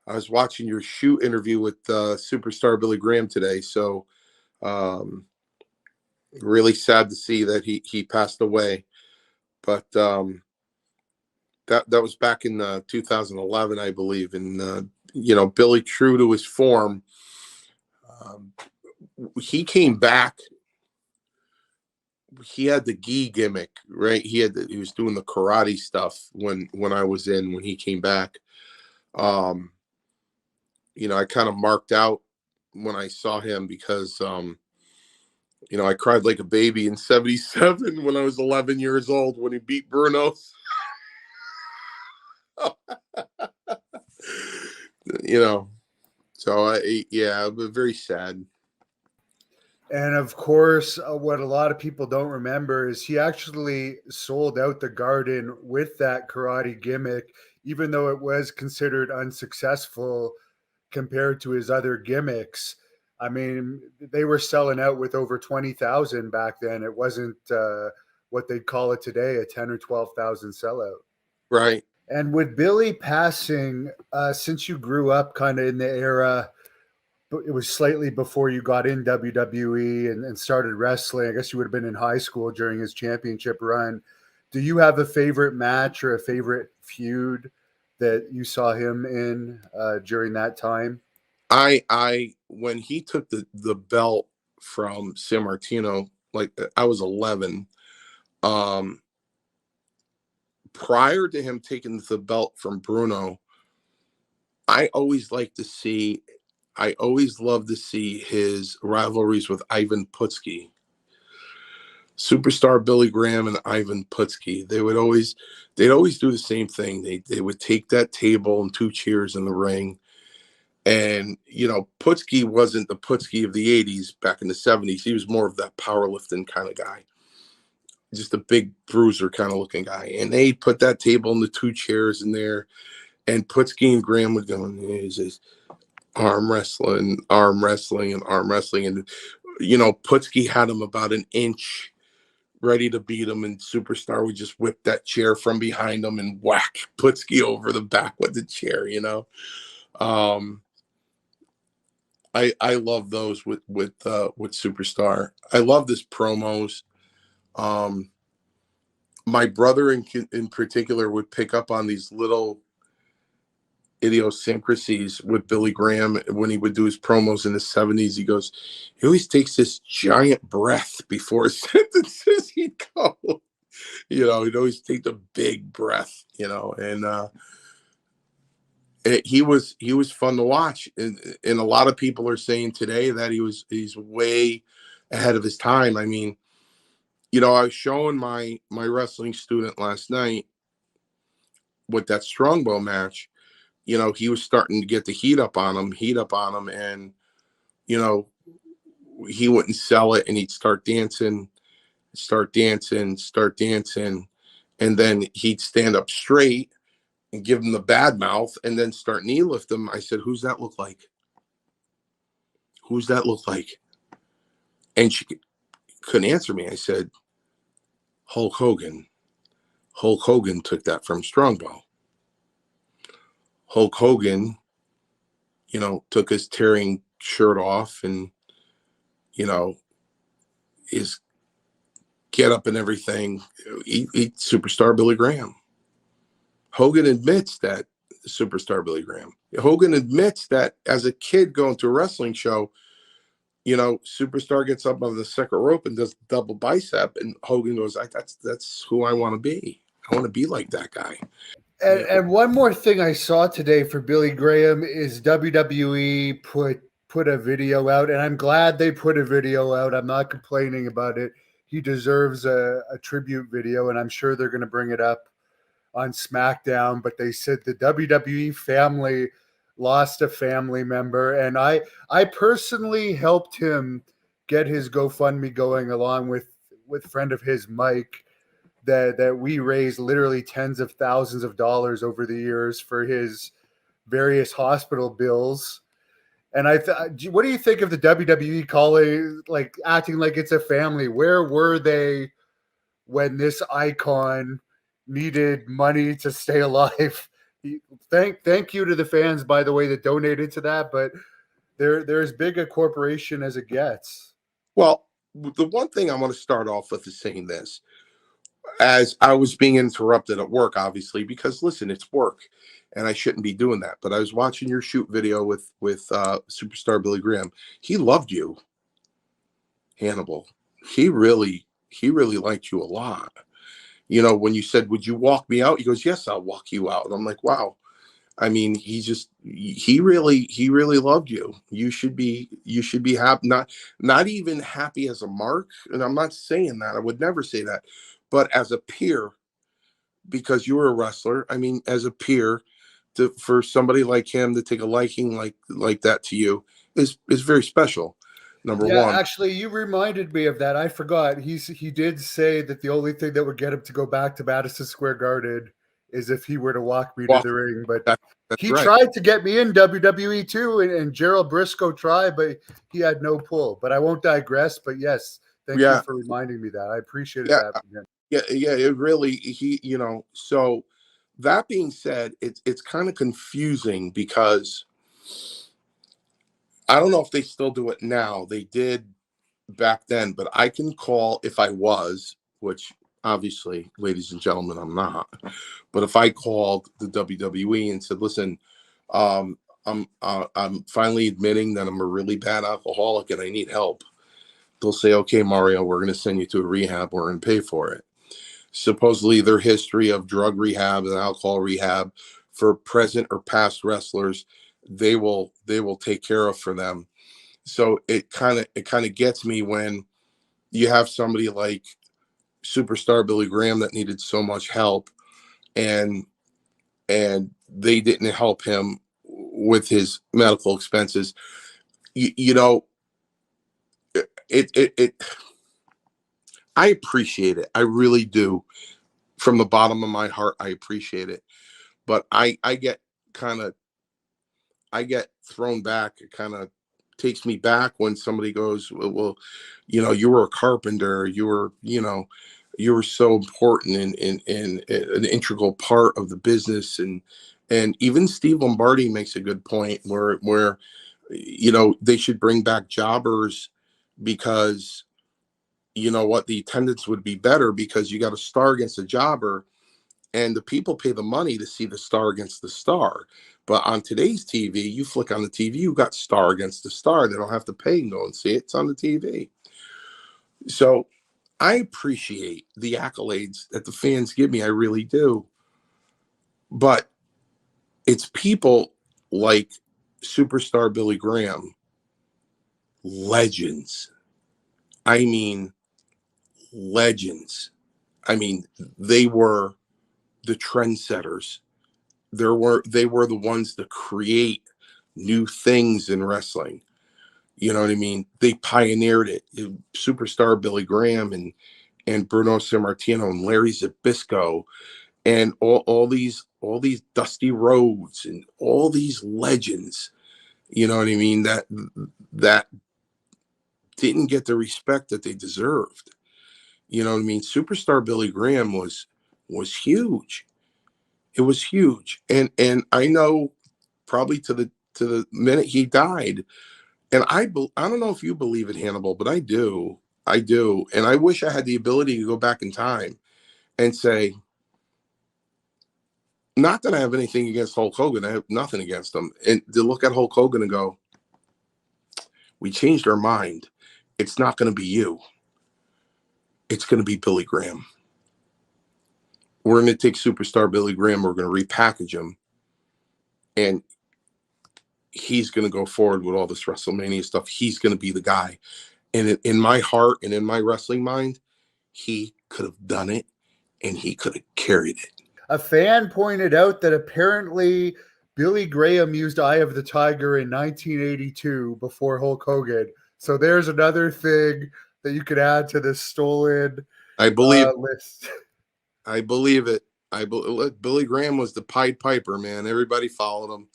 I was watching your shoot interview with superstar Billy Graham today. So um, really sad to see that he passed away. But that was back in 2011, I believe. And Billy, true to his form, um, he came back. He had the gi gimmick, right? He was doing the karate stuff when I was in when he came back. Um, I kind of marked out when I saw him because I cried like a baby in '77 when I was 11 years old when he beat Bruno. you know, so yeah, but very sad. And of course, what a lot of people don't remember is he actually sold out the Garden with that karate gimmick, even though it was considered unsuccessful compared to his other gimmicks. I mean, they were selling out with over 20,000 back then. It wasn't what they'd call it today, a 10 or 12,000 sellout. Right. And with Billy passing, since you grew up kind of in the era, it was slightly before you got in WWE and started wrestling. I guess you would have been in high school during his championship run. Do you have a favorite match or a favorite feud that you saw him in during that time? I when he took the belt from Sammartino, like I was 11. Um, Prior to him taking the belt from Bruno, I always like to see. I always love to see his rivalries with Ivan Putski. Superstar Billy Graham and Ivan Putski. They'd always do the same thing. They would take that table and two chairs in the ring. And, Putski wasn't the Putski of the 80s back in the 70s. He was more of that powerlifting kind of guy, just a big bruiser kind of looking guy. And they put that table and the two chairs in there. And Putski and Graham would go, he's just arm wrestling, arm wrestling, and arm wrestling. And, Putski had him about an inch ready to beat him. And Superstar would just whip that chair from behind him and whack Putski over the back with the chair, I love those with Superstar. I love this promos. My brother in particular would pick up on these little idiosyncrasies with Billy Graham when he would do his promos in the '70s. He goes, he always takes this giant breath before sentences he'd go. He'd always take the big breath, and he was fun to watch, and a lot of people are saying today that he's way ahead of his time. I mean, I was showing my wrestling student last night with that strongbow match. He was starting to get the heat up on him, and he wouldn't sell it, and he'd start dancing, and then he'd stand up straight and give him the bad mouth and then start knee lift him. I said, who's that look like? Who's that look like? And she couldn't answer me. I said, Hulk Hogan. Hulk Hogan took that from Strongbow. Hulk Hogan, took his tearing shirt off and, his get up and everything. He Superstar Billy Graham. Hogan admits that Superstar Billy Graham. Hogan admits that as a kid going to a wrestling show, Superstar gets up on the second rope and does double bicep, and Hogan goes, "That's who I want to be. I want to be like that guy." And one more thing I saw today for Billy Graham is WWE put a video out, and I'm glad they put a video out. I'm not complaining about it. He deserves a tribute video, and I'm sure they're going to bring it up on SmackDown. But they said the WWE family lost a family member, and I personally helped him get his GoFundMe going along with friend of his, Mike, that we raised literally tens of thousands of dollars over the years for his various hospital bills. And what do you think of the WWE calling, like, acting like it's a family? Where were they when this icon needed money to stay alive? Thank you to the fans, by the way, that donated to that. But they're as big a corporation as it gets. Well, the one thing I want to start off with is saying this. As I was being interrupted at work, obviously, because listen, it's work, and I shouldn't be doing that. But I was watching your shoot video with superstar Billy Graham. He loved you, Hannibal. He really liked you a lot. You know, when you said, "Would you walk me out?" He goes, "Yes, I'll walk you out." And I'm like, "Wow." I mean, he really loved you. You should be happy, not even happy as a mark. And I'm not saying that. I would never say that, but as a peer, because you were a wrestler. I mean, as a peer, for somebody like him to take a liking like that to you is very special. Number Yeah, one, actually, you reminded me of that. I forgot. He did say that the only thing that would get him to go back to Madison Square Garden is if he were to walk me to walk. the ring. But That's he right. tried to get me in WWE too, and Gerald Briscoe tried, but he had no pull. But I won't digress. But yes, thank you Yeah, for reminding me that. I appreciated yeah, that from him. yeah. It really So that being said, it's kind of confusing because I don't know if they still do it now. They did back then, but I can call if I was, which obviously, ladies and gentlemen, I'm not. But if I called the WWE and said, "Listen, I'm finally admitting that I'm a really bad alcoholic and I need help," they'll say, "Okay, Mario, we're going to send you to a rehab. We're going to pay for it." Supposedly, their history of drug rehab and alcohol rehab for present or past wrestlers, they will take care of for them. So it kind of gets me when you have somebody like superstar Billy Graham that needed so much help, and they didn't help him with his medical expenses. You know, it I appreciate it. I really do. From the bottom of my heart, I appreciate it. But I get kind of I get thrown back. It kind of takes me back when somebody goes, well, you were a carpenter. You were so important in an integral part of the business. And even Steve Lombardi makes a good point where they should bring back jobbers because you know what, the attendance would be better because you got a star against a jobber, and the people pay the money to see the star against the star. But on today's TV, you flick on the TV, you got star against the star. They don't have to pay and go and see it. It's on the TV. So I appreciate the accolades that the fans give me. I really do. But it's people like superstar Billy Graham, legends. I mean, legends. I mean, they were the trendsetters. They were the ones to create new things in wrestling. You know what I mean? They pioneered it. Superstar Billy Graham and Bruno Sammartino and Larry Zbyszko and all these Dusty Rhodes and all these legends. You know what I mean? That didn't get the respect that they deserved. You know what I mean? Superstar Billy Graham was huge. It was huge, and I know probably to the minute he died. And I don't know if you believe it, Hannibal, but I do. I do. And I wish I had the ability to go back in time and say, not that I have anything against Hulk Hogan. I have nothing against him. And to look at Hulk Hogan and go, we changed our mind. It's not going to be you. It's going to be Billy Graham. We're going to take superstar Billy Graham. We're going to repackage him. And he's going to go forward with all this WrestleMania stuff. He's going to be the guy. And in my heart and in my wrestling mind, he could have done it and he could have carried it. A fan pointed out that apparently Billy Graham used Eye of the Tiger in 1982 before Hulk Hogan. So there's another thing that you could add to this stolen I believe list. I believe it. Billy Graham was the Pied Piper, man. Everybody followed him.